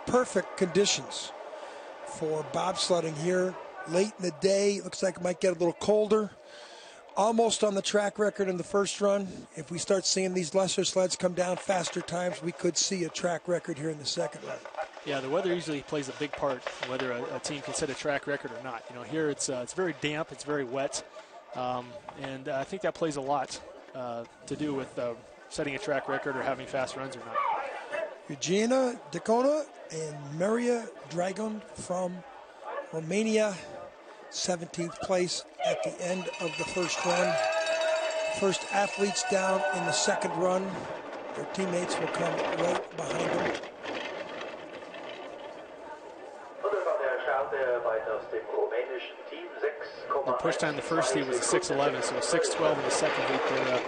Perfect conditions for bobsledding here. Late in the day, looks like it might get a little colder. Almost on the track record in the first run. If we start seeing these lesser sleds come down faster times, we could see a track record here in the second run. Yeah, the weather usually plays a big part whether a team can set a track record or not. You know, here it's very damp, it's very wet, and I think that plays a lot to do with setting a track record or having fast runs or not. Eugenia Diaconu and Maria Dragan from Romania, 17th place at the end of the first run. First athletes down in the second run. Their teammates will come right behind them. The push time the first heat was a 6:11, so a 6:12 in the second heat. They're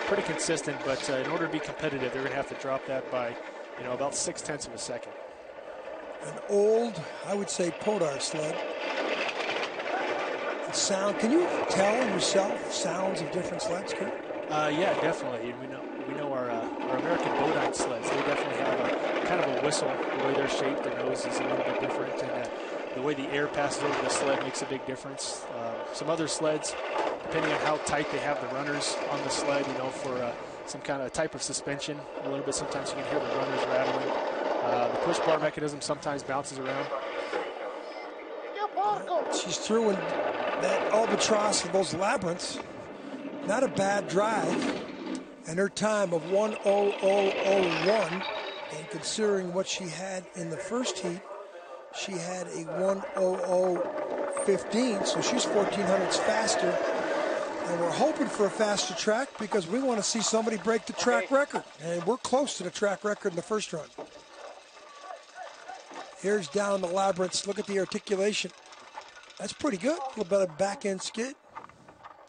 pretty consistent, but in order to be competitive, they're going to have to drop that by, you know, about 0.6 of a second. An old, I would say, Podar sled. The sound, can you tell yourself sounds of different sleds, Kurt? Yeah, definitely. We know our American Bodine sleds. They definitely have a kind of a whistle. The way they're shaped, their nose is a little bit different, and the way the air passes over the sled makes a big difference. Some other sleds, depending on how tight they have the runners on the sled, you know, for some kind of type of suspension, a little bit. Sometimes you can hear the runners rattling. The push bar mechanism sometimes bounces around. She's through in that albatross of those labyrinths. Not a bad drive. And her time of 1:00:01, and considering what she had in the first heat, she had a 1:00:15, so she's 1400ths faster. And we're hoping for a faster track because we want to see somebody break the track record. And we're close to the track record in the first run. Here's down the labyrinths. Look at the articulation. That's pretty good. A little bit of back end skid.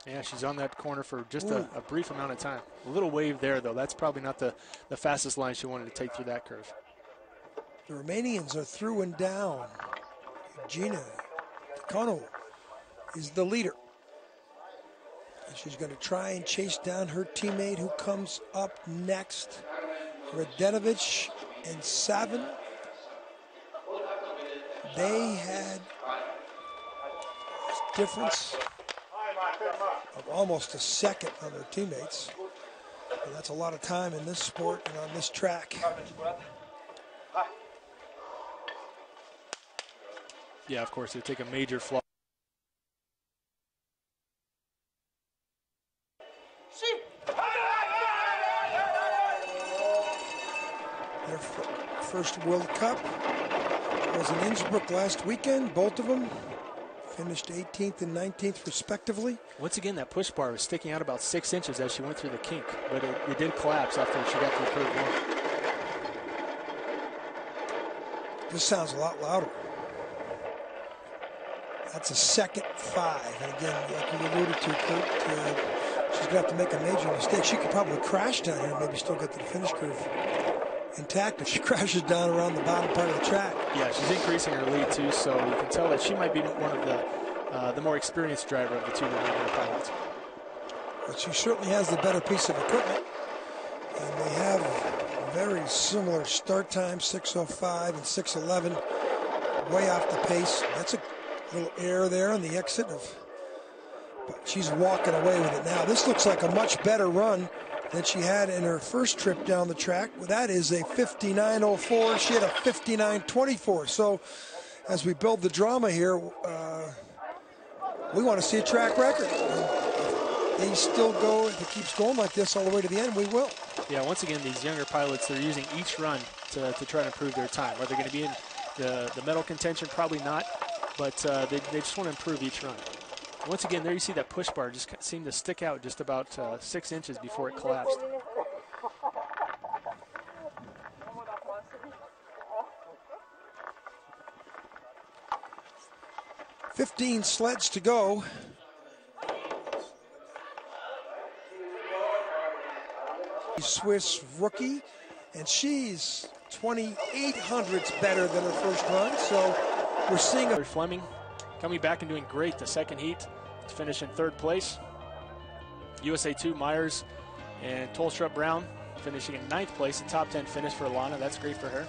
Yeah, she's on that corner for just a brief amount of time. A little wave there, though. That's probably not the fastest line she wanted to take through that curve. The Romanians are through and down. Eugenia Diaconu is the leader. And she's going to try and chase down her teammate who comes up next. C.Radenovic and Savin. They had a difference of almost a second on their teammates. And that's a lot of time in this sport and on this track. Yeah, of course, it would take a major flaw. Their first World Cup was in Innsbruck last weekend. Both of them finished 18th and 19th respectively. Once again, that push bar was sticking out about 6 inches as she went through the kink, but it did collapse after she got through curve one. This sounds a lot louder. That's a second 5. And again, like you alluded to, Kurt, she's going to have to make a major mistake. She could probably crash down here and maybe still get to the finish curve intact if she crashes down around the bottom part of the track. Yeah, she's increasing her lead too, so you can tell that she might be one of the more experienced driver of the two Romanian pilots. But she certainly has the better piece of equipment, and they have very similar start times, 6:05 and 6:11, way off the pace. That's a little air there on the exit but she's walking away with it now. This looks like a much better run than she had in her first trip down the track. Well, that is a 59:04. She had a 59:24. So as we build the drama here, we want to see a track record. If they still go, if it keeps going like this all the way to the end, we will. Yeah, once again, these younger pilots, they're using each run to try to improve their time. Are they going to be in the medal contention? Probably not, but they just want to improve each run. Once again, there you see that push bar just seemed to stick out just about 6 inches before it collapsed. "15 sleds to go." Swiss rookie, and she's 2,800ths better than her first run. So we're seeing a Fleming coming back and doing great the second heat to finish in third place. USA 2 Myers and Tolstrup Brown finishing in 9th place, a top 10 finish for Alina. That's great for her.